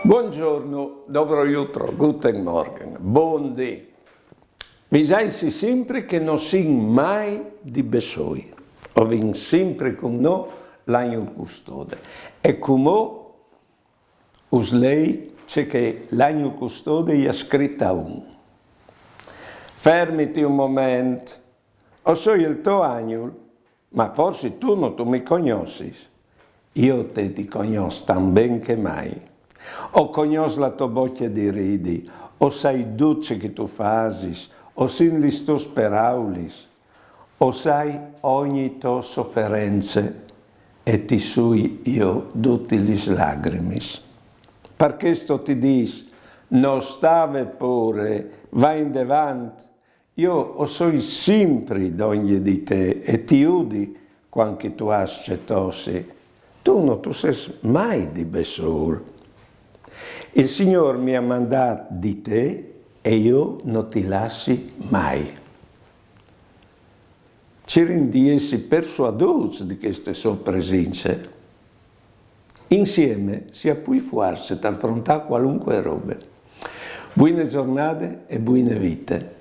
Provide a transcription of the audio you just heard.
Buongiorno, dobro jutro, guten Morgen, buon dì. Vi sai sempre che non sin mai di besoi, o vin sempre con noi l'agno custode. E come us lei c'è che l'agno custode gli ha scritta un. Fermiti un momento, o so il tuo agno, ma forse tu non mi conosci. Io te ti conosco tan ben che mai. O conosco la tua bocca di ridi, o sai duce che tu fasis, o sin li sto speraulis, o sai ogni tua sofferenze, e ti sui io tutti gli lagrimis. Per questo ti dis, non stave pure, vai in davanti, io o so sempre d'ogni di te, e ti udi quando tu ascettosi. Tu non tu sei mai di besur. Il Signore mi ha mandato di te e io non ti lasci mai. Ci rendiesi persuaduti di queste sue presenze. Insieme si può farsi ad affrontare qualunque roba. Buone giornate e buone vite.